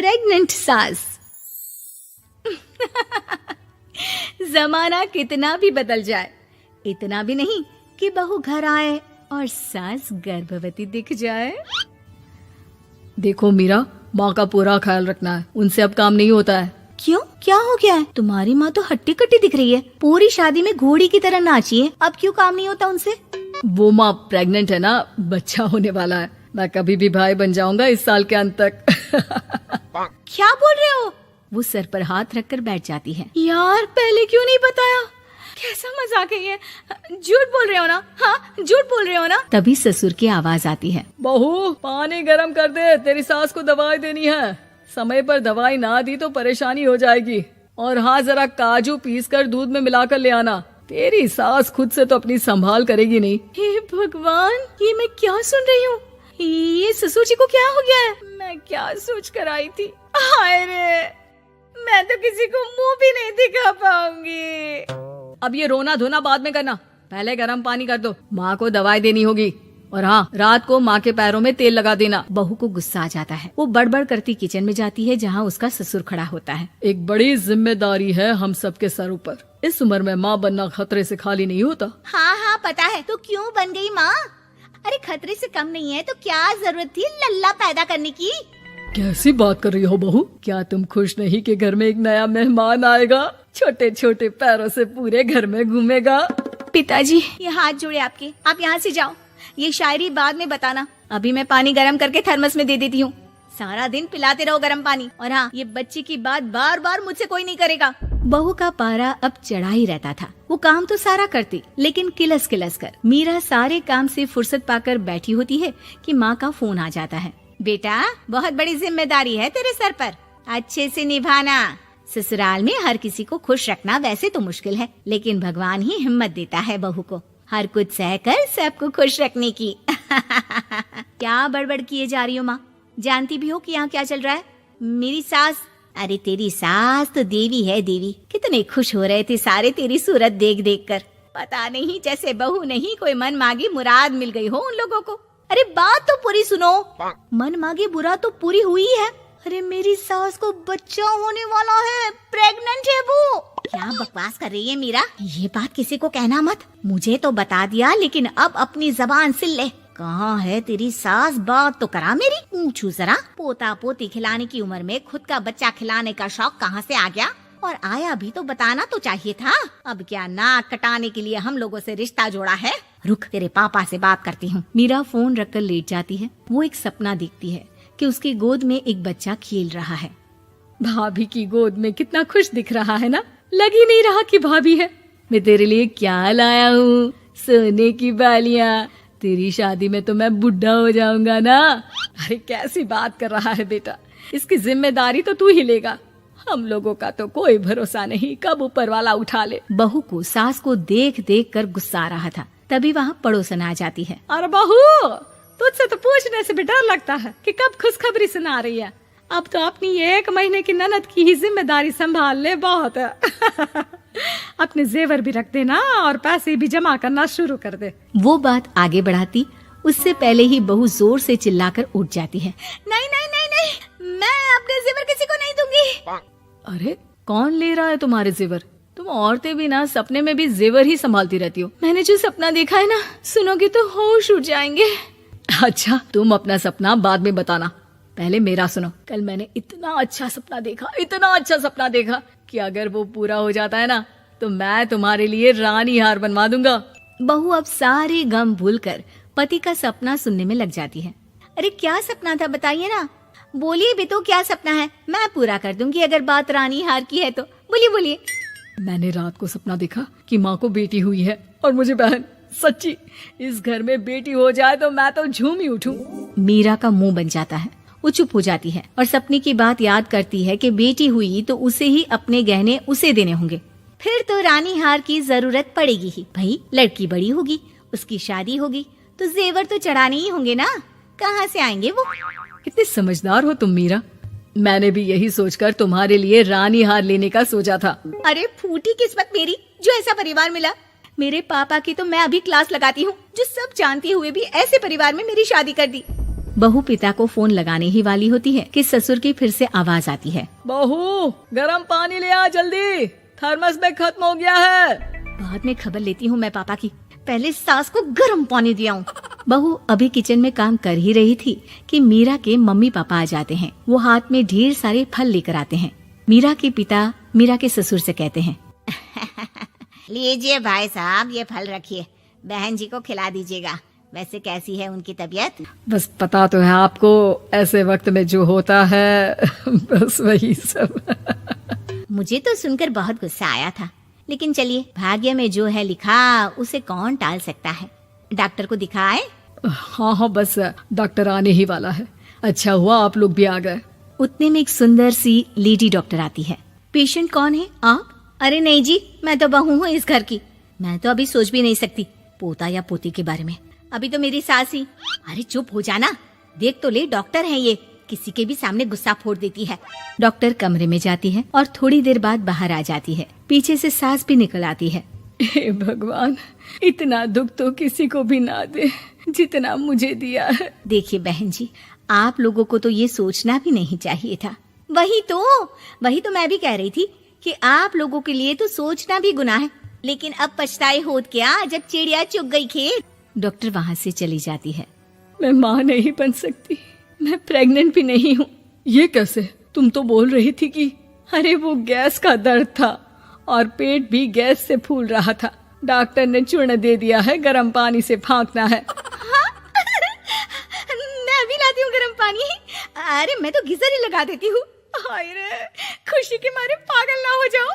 Pregnant सास। जमाना कितना भी बदल जाए, इतना भी नहीं कि बहू घर आए और सास गर्भवती दिख जाए। देखो मीरा, माँ का पूरा ख्याल रखना है, उनसे अब काम नहीं होता है। क्यों, क्या हो गया है? तुम्हारी माँ तो हट्टी कट्टी दिख रही है, पूरी शादी में घोड़ी की तरह नाची है, अब क्यों काम नहीं होता उनसे? वो माँ प्रेग्नेंट है ना, बच्चा होने वाला है। मैं कभी भी भाई बन जाऊंगा इस साल के अंत तक। क्या बोल रहे हो? वो सर पर हाथ रखकर बैठ जाती है। यार पहले क्यों नहीं बताया? कैसा मजाक है ये? झूठ बोल रहे हो ना? हाँ, झूठ बोल रहे हो ना? तभी ससुर की आवाज आती है। बहू, पानी गरम कर दे, तेरी सास को दवाई देनी है। समय पर दवाई ना दी तो परेशानी हो जाएगी। और हाँ, जरा काजू पीस कर दूध में मिलाकर ले आना। तेरी सास खुद से तो अपनी संभाल करेगी नहीं। हे भगवान, ये मैं क्या सुन रही हूँ? ये ससुर जी को क्या हो गया है? मैं क्या सोच कर आई थी? हाय रे, मैं तो किसी को मुंह भी नहीं दिखा पाऊंगी। अब ये रोना धोना बाद में करना, पहले गर्म पानी कर दो, माँ को दवाई देनी होगी। और हाँ, रात को माँ के पैरों में तेल लगा देना। बहू को गुस्सा आ जाता है, वो बड़बड़ करती किचन में जाती है जहाँ उसका ससुर खड़ा होता है। एक बड़ी जिम्मेदारी है हम सबके सर ऊपर। इस उम्र में माँ बनना खतरे से खाली नहीं होता। हाँ हाँ पता है, तो क्यों बन गई माँ? अरे खतरे से कम नहीं है तो क्या जरूरत थी लल्ला पैदा करने की? कैसी बात कर रही हो बहू? क्या तुम खुश नहीं कि घर में एक नया मेहमान आएगा, छोटे छोटे पैरों से पूरे घर में घूमेगा? पिताजी, ये हाथ जोड़े आपके, आप यहाँ से जाओ। ये शायरी बाद में बताना, अभी मैं पानी गरम करके थर्मस में दे देती हूँ। सारा दिन पिलाते रहो गरम पानी। और हाँ, ये बच्ची की बात बार बार मुझसे कोई नहीं करेगा। बहू का पारा अब चढ़ा ही रहता था। वो काम तो सारा करती, लेकिन किलस किलस कर। मीरा सारे काम से फुर्सत पाकर बैठी होती है कि माँ का फोन आ जाता है। बेटा, बहुत बड़ी जिम्मेदारी है तेरे सर पर, अच्छे से निभाना। ससुराल में हर किसी को खुश रखना वैसे तो मुश्किल है, लेकिन भगवान ही हिम्मत देता है बहू को हर कुछ सहकर सबको खुश रखने की। क्या बड़बड़ किए जा रही हो माँ? जानती भी हो कि यहाँ क्या चल रहा है? मेरी सास, अरे तेरी सास तो देवी है देवी। कितने खुश हो रहे थे सारे तेरी सूरत देख देख कर। पता नहीं जैसे बहू नहीं कोई मन मांगी मुराद मिल गई हो उन लोगों को। अरे बात तो पूरी सुनो। मन मांगी बुरा तो पूरी हुई है। अरे मेरी सास को बच्चा होने वाला है, प्रेग्नेंट है वो। क्या बकवास कर रही है मीरा? ये बात किसी को कहना मत। मुझे तो बता दिया, लेकिन अब अपनी जबान सिल ले। कहाँ है तेरी सास? बात तो करा मेरी। पूछू जरा, पोता पोती खिलाने की उम्र में खुद का बच्चा खिलाने का शौक कहाँ से आ गया? और आया भी तो बताना तो चाहिए था। अब क्या नाक कटाने के लिए हम लोगों से रिश्ता जोड़ा है? रुक, तेरे पापा से बात करती हूँ। मीरा फोन रखकर लेट जाती है। वो एक सपना देखती है कि उसकी गोद में एक बच्चा खेल रहा है। भाभी की गोद में कितना खुश दिख रहा है ना, लग ही नहीं रहा कि भाभी है। मैं तेरे लिए क्या लाया हूँ, सोने की बालियाँ। तेरी शादी में तो मैं बुढ़ा हो जाऊंगा ना। अरे कैसी बात कर रहा है बेटा, इसकी जिम्मेदारी तो तू ही लेगा। हम लोगों का तो कोई भरोसा नहीं, कब ऊपर वाला उठा ले। बहू को सास को देख देख कर गुस्सा आ रहा था। तभी वहाँ पड़ोसन आ जाती है। अरे बहू, तुझसे तो पूछने से भी डर लगता है कि कब खुशखबरी सुना रही है। अब तो अपनी 1 महीने की ननद की ही जिम्मेदारी संभाल ले, बहुत है। अपने जेवर भी रख देना और पैसे भी जमा करना शुरू कर दे। वो बात आगे बढ़ाती उससे पहले ही बहू जोर से चिल्लाकर उठ जाती है। नहीं नहीं नहीं नहीं, मैं अपने जेवर किसी को नहीं दूंगी। अरे कौन ले रहा है तुम्हारे जेवर? तुम औरतें भी ना सपने में भी जेवर ही संभालती रहती हो। मैंने जो सपना देखा है ना, सुनोगे तो होश उड़ जाएंगे। अच्छा, तुम अपना सपना बाद में बताना, पहले मेरा सुनो। कल मैंने इतना अच्छा सपना देखा कि अगर वो पूरा हो जाता है ना तो मैं तुम्हारे लिए रानी हार बनवा दूंगा। बहू अब सारे गम भूलकर पति का सपना सुनने में लग जाती है। अरे क्या सपना था बताइए ना, बोलिए भी तो, क्या सपना है? मैं पूरा कर दूंगी अगर बात रानी हार की है तो। बोलिए बोलिए। मैंने रात को सपना देखा कि माँ को बेटी हुई है और मुझे बहन। सच्ची, इस घर में बेटी हो जाए तो मैं तो झूम ही उठूं। मीरा का मुंह बन जाता है। वो चुप हो जाती है और सपने की बात याद करती है कि बेटी हुई तो उसे ही अपने गहने उसे देने होंगे। फिर तो रानी हार की जरूरत पड़ेगी ही। भाई लड़की बड़ी होगी, उसकी शादी होगी तो जेवर तो चढ़ाने ही होंगे ना, कहाँ से आएंगे वो? कितनी समझदार हो तुम मीरा। मैंने भी यही सोचकर तुम्हारे लिए रानी हार लेने का सोचा था। अरे फूटी किस्मत मेरी जो ऐसा परिवार मिला। मेरे पापा की तो मैं अभी क्लास लगाती हूँ, जो सब जानते हुए भी ऐसे परिवार में मेरी शादी कर दी। बहू पिता को फोन लगाने ही वाली होती है कि ससुर की फिर से आवाज आती है। बहू गरम पानी ले आ जल्दी, थर्मस में खत्म हो गया है। बाद में खबर लेती हूँ मैं पापा की, पहले सास को गर्म पानी दिया हूँ। बहू अभी किचन में काम कर ही रही थी कि मीरा के मम्मी पापा आ जाते हैं। वो हाथ में ढेर सारे फल लेकर आते हैं। मीरा के पिता मीरा के ससुर से कहते हैं, लीजिए भाई साहब, ये फल रखिए, बहन जी को खिला दीजिएगा। वैसे कैसी है उनकी तबीयत? बस पता तो है आपको, ऐसे वक्त में जो होता है बस वही सब। मुझे तो सुनकर बहुत गुस्सा आया था, लेकिन चलिए, भाग्य में जो है लिखा उसे कौन टाल सकता है। डॉक्टर को दिखाए? हाँ हाँ, बस डॉक्टर आने ही वाला है। अच्छा हुआ आप लोग भी आ गए। उतने में एक सुंदर सी लेडी डॉक्टर आती है। पेशेंट कौन है आप? अरे नहीं जी, मैं तो बहू हूँ इस घर की। मैं तो अभी सोच भी नहीं सकती पोता या पोती के बारे में। अभी तो मेरी सास ही। अरे चुप हो जाना, देख तो ले, डॉक्टर है ये, किसी के भी सामने गुस्सा फोड़ देती है। डॉक्टर कमरे में जाती है और थोड़ी देर बाद बाहर आ जाती है। पीछे से सास भी निकल आती है। हे भगवान, इतना दुख तो किसी को भी ना दे जितना मुझे दिया है। देखिए बहन जी, आप लोगों को तो ये सोचना भी नहीं चाहिए था। वही तो मैं भी कह रही थी कि आप लोगों के लिए तो सोचना भी गुनाह है, लेकिन अब पछताए होत क्या जब चिड़िया चुग गई खेत। डॉक्टर वहाँ से चली जाती है। मैं माँ नहीं बन सकती, मैं प्रेग्नेंट भी नहीं हूँ। ये कैसे? तुम तो बोल रही थी कि अरे वो गैस का दर्द था और पेट भी गैस से फूल रहा था। डॉक्टर ने चूर्ण दे दिया है, गर्म पानी से फांकना है। मैं अभी लाती हूँ गर्म पानी। अरे मैं तो गीजर ही लगा देती हूँ। हाय रे, खुशी के मारे पागल ना हो जाओ।